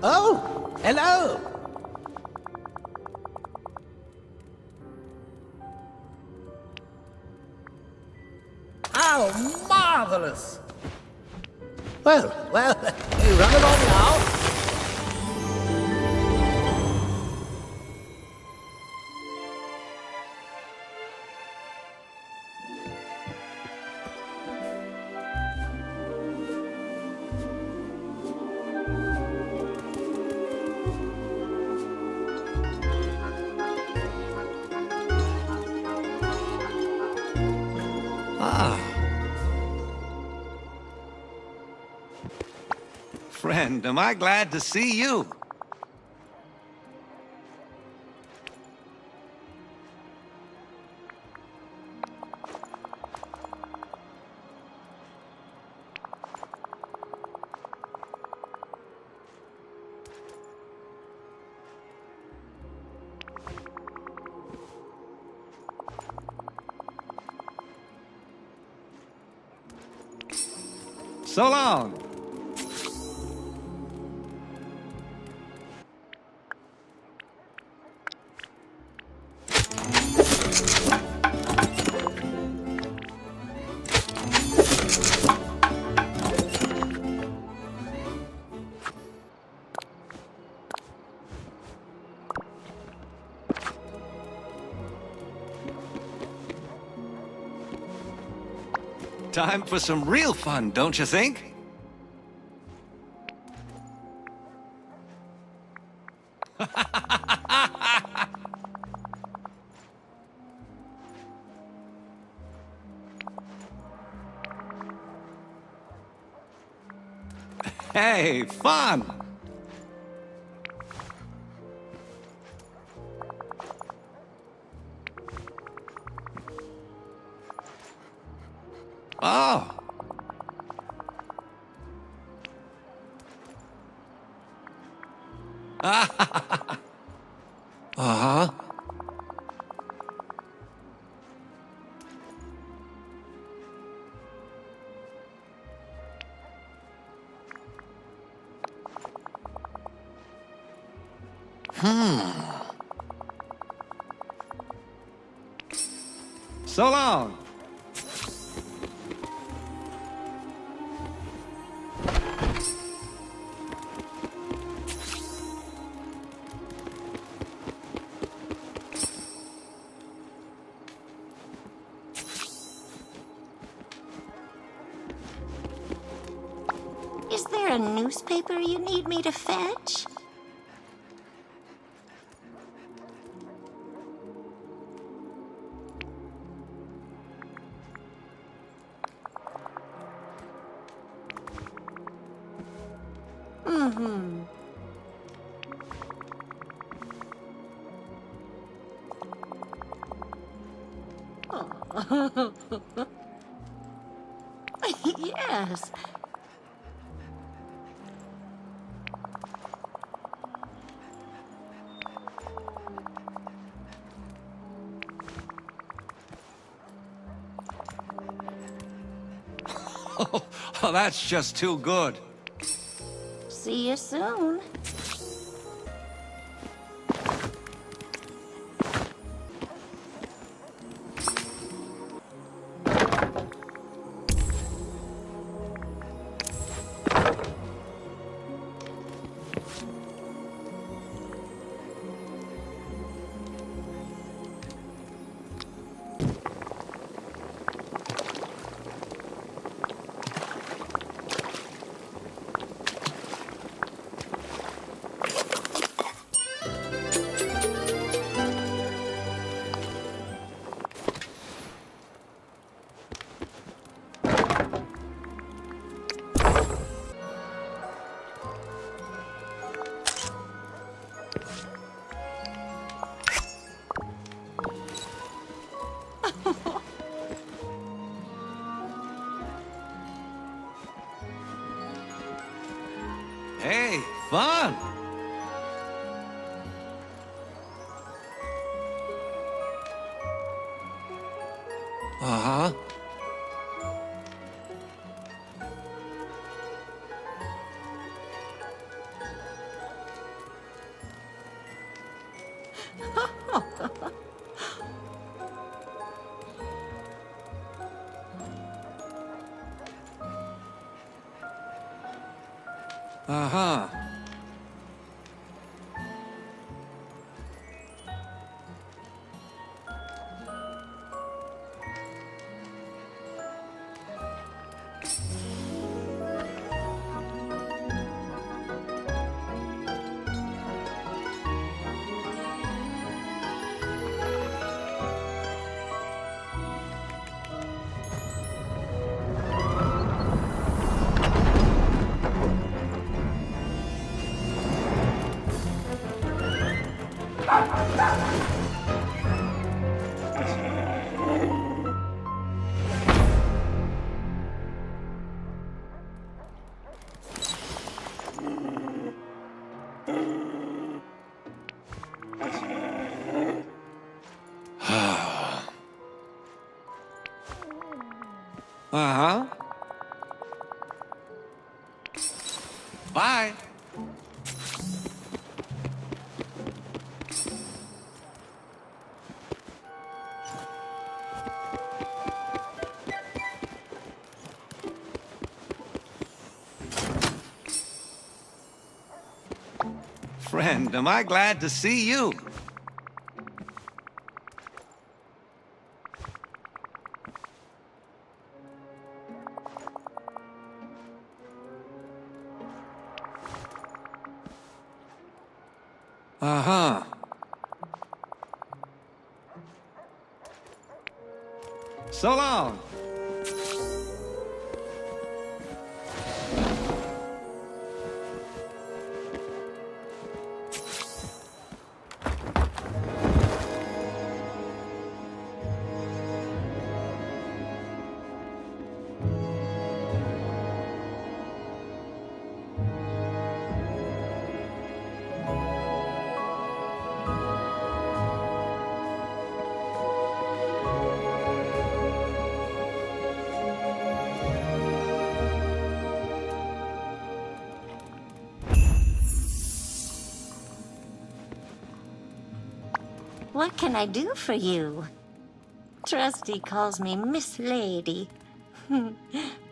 Oh, hello. Oh, marvelous! Well, hey, run along now. Friend, am I glad to see you? So long. Time for some real fun, don't you think? Hey, fun! Oh. Uh-huh. So long. Is there a newspaper you need me to fetch? Mm-hmm. Oh. Yes. Oh, that's just too good. See you soon. Hey, fun! Uh-huh. Uh-huh. Uh-huh. Bye. Friend, am I glad to see you. Uh-huh. So long. What can I do for you? Trusty calls me Miss Lady.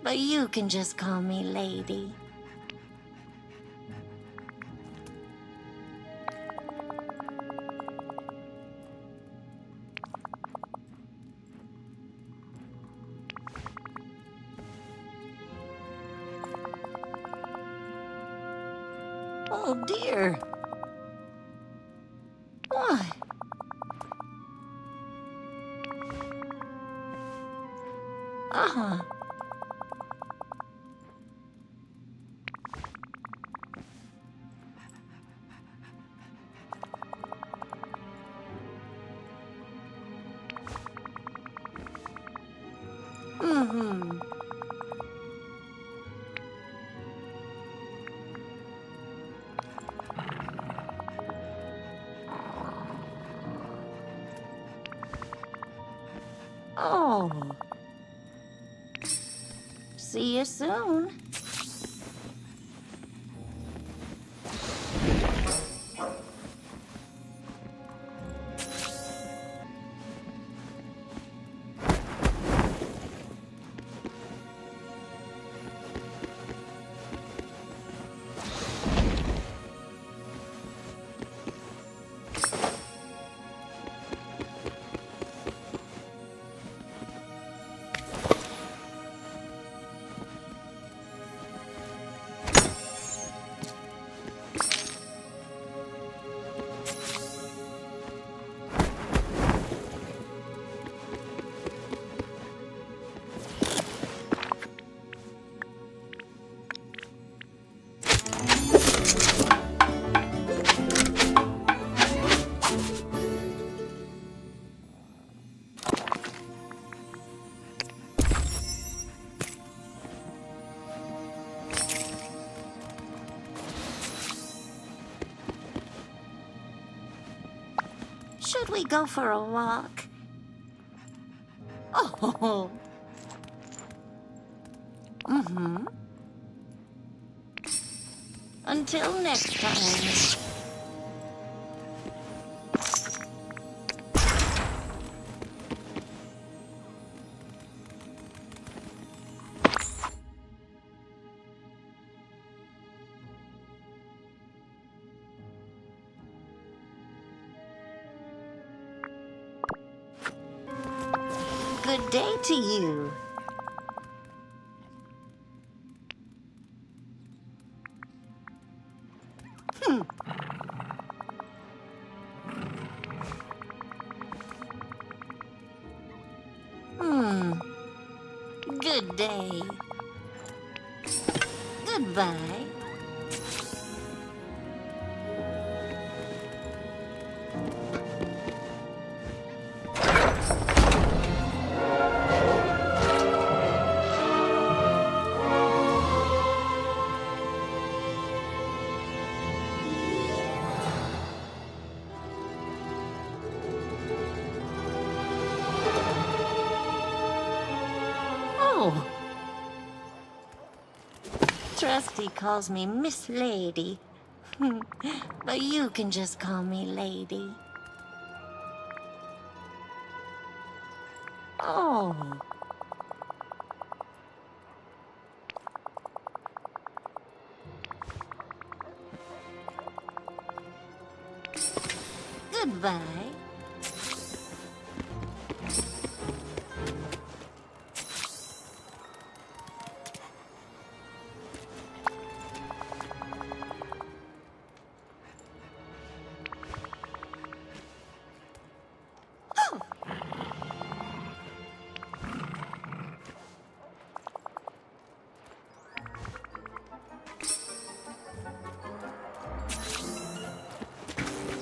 But you can just call me Lady. Oh dear. What? Uh-huh. Mm-hmm. Oh. See you soon. Should we go for a walk? Oh. Mm-hmm. Until next time. Good day to you. Good day. Goodbye. Oh. Trusty calls me Miss Lady. But you can just call me Lady. Oh. Goodbye.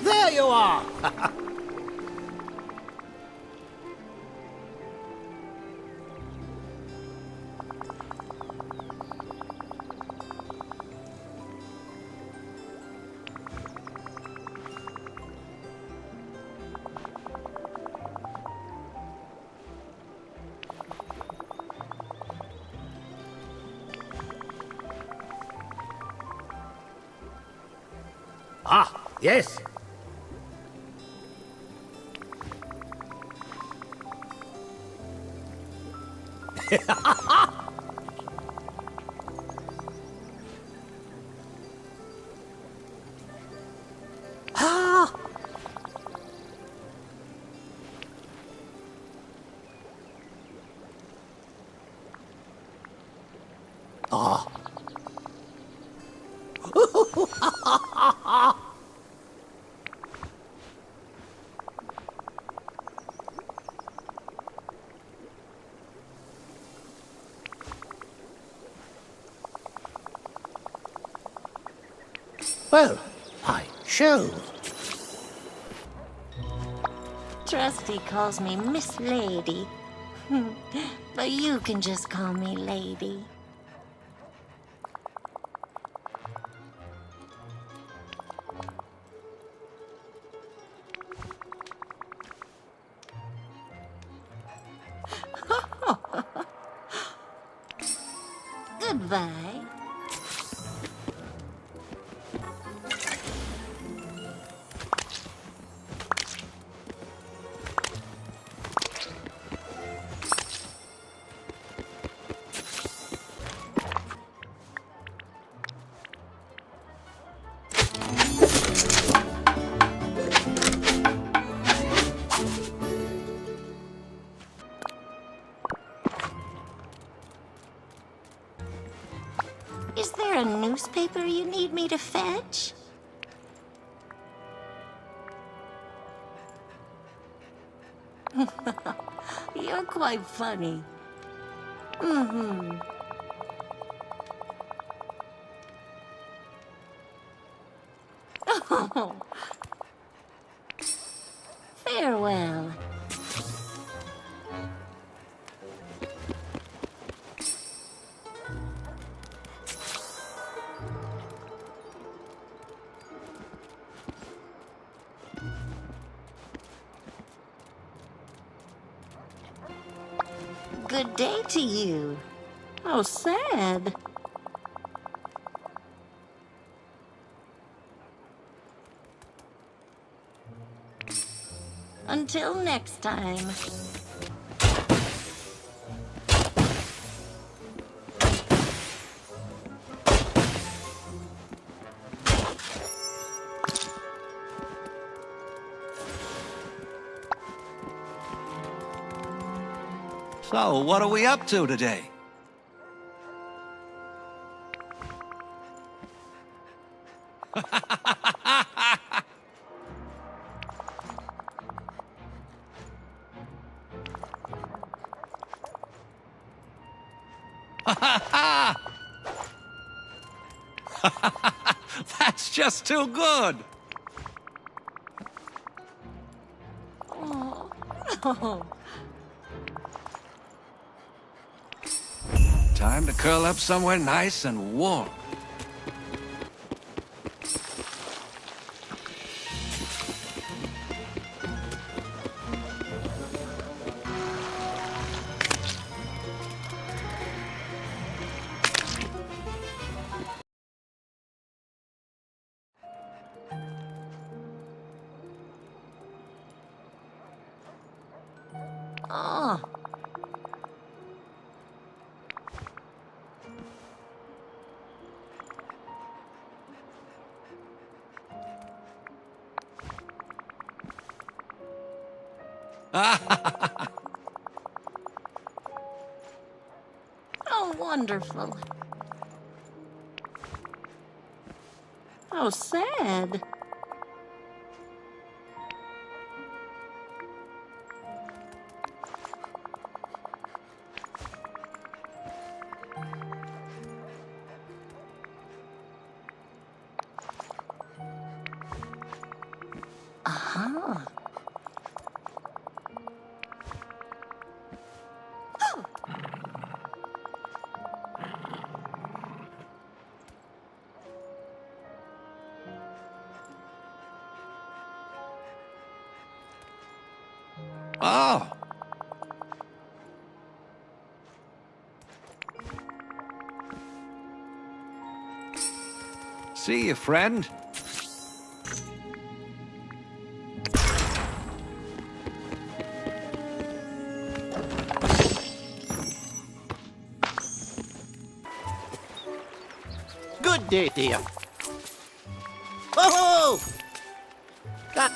There you are! Ah, yes. Ah! Ah. Well, I shall. Trusty calls me Miss Lady. But you can just call me Lady. Goodbye. Is there a newspaper you need me to fetch? You're quite funny. Mm-hmm. Oh. Farewell. Good day to you. How sad. Until next time. So, what are we up to today? That's just too good. Oh. Time to curl up somewhere nice and warm. Oh. Oh, wonderful. Oh, sad. Aha. Oh. See you, friend. Good day, dear. Oh! That...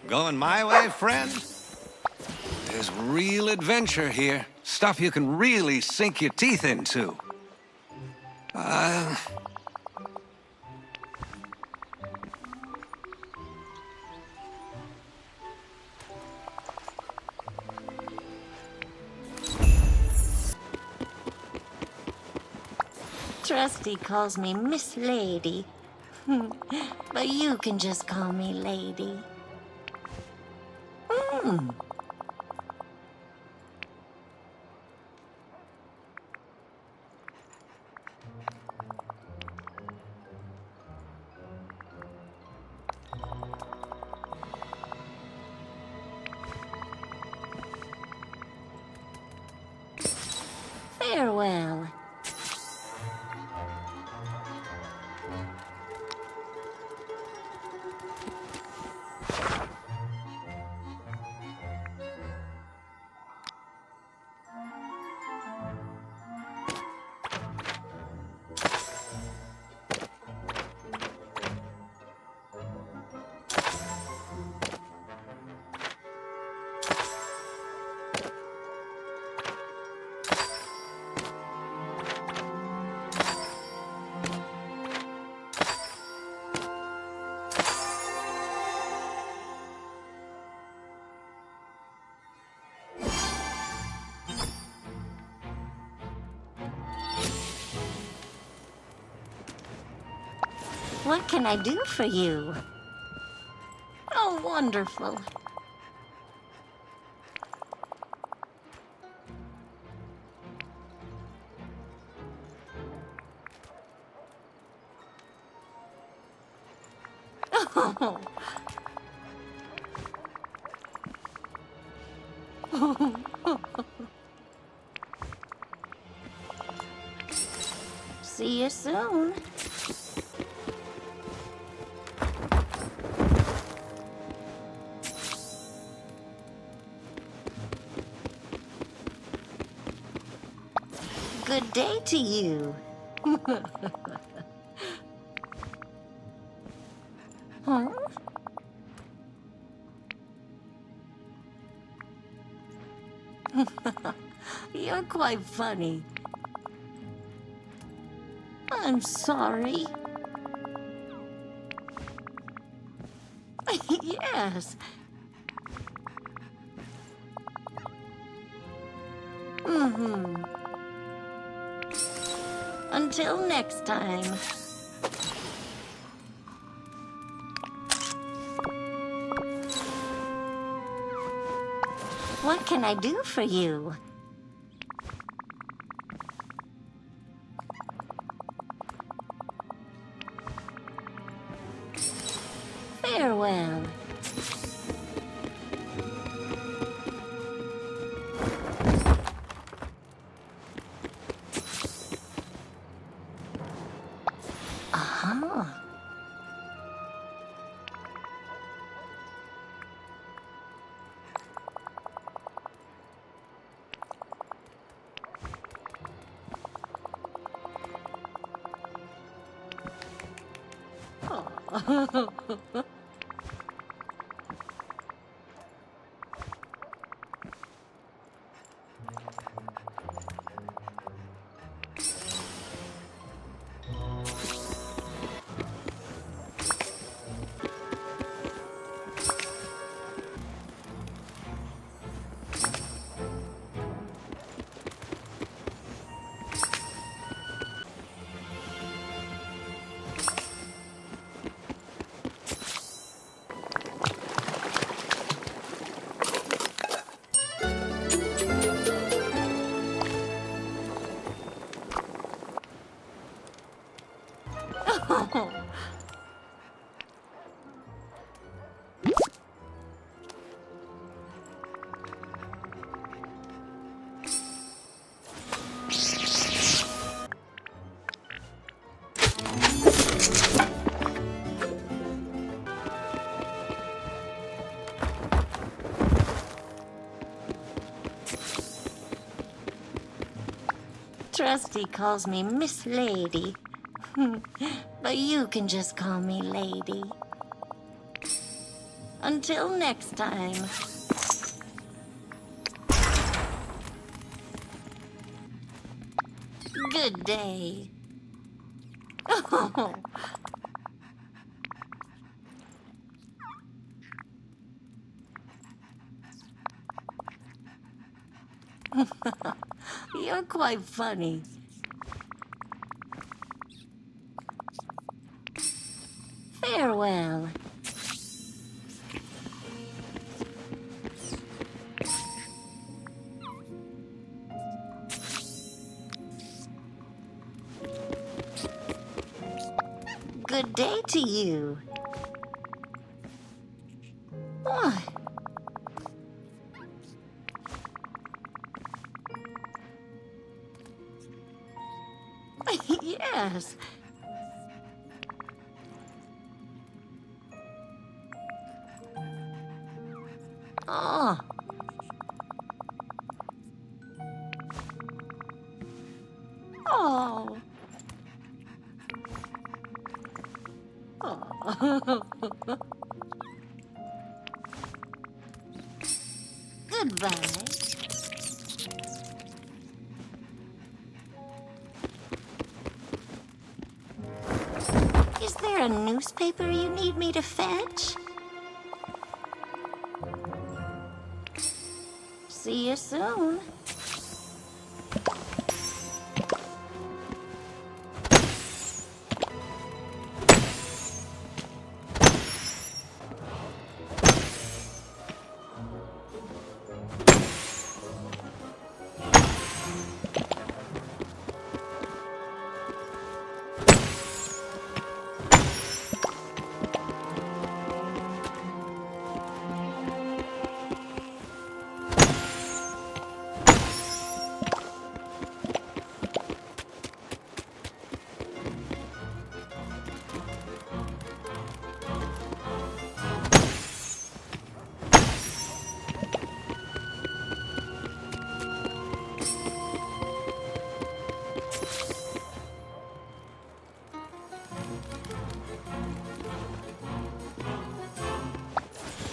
Going my way, friend? There's real adventure here. Stuff you can really sink your teeth into. Trusty calls me Miss Lady. But you can just call me Lady. Farewell. What can I do for you? Oh, wonderful. Oh. See you soon. Good day to you. Huh? You're quite funny. I'm sorry. Yes. Mm-hmm. Until next time. What can I do for you? Farewell. Uh-huh. Trusty calls me Miss Lady. But you can just call me Lady. Until next time. Good day. Oh. You're quite funny. Farewell. Good day to you. What? Yes. Oh. Oh. Oh. Goodbye. Is there a newspaper you need me to fetch? See you soon.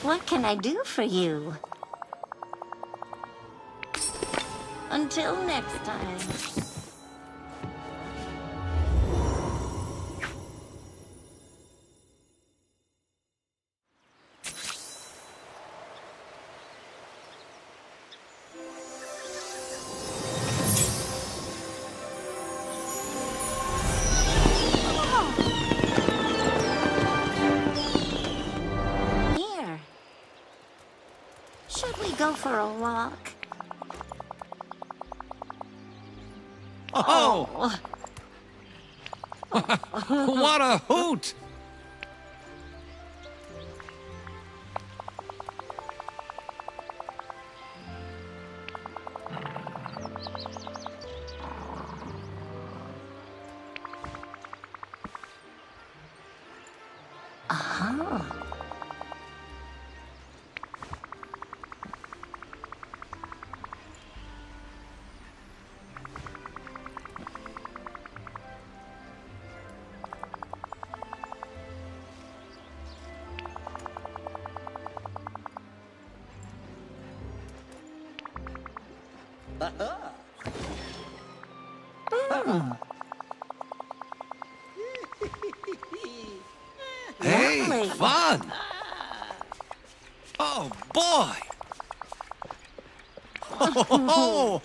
What can I do for you? Until next time. Here. Should we go for a walk? Oh! What a hoot! Oh. Hey, Lovely. fun! Oh, boy! Oh,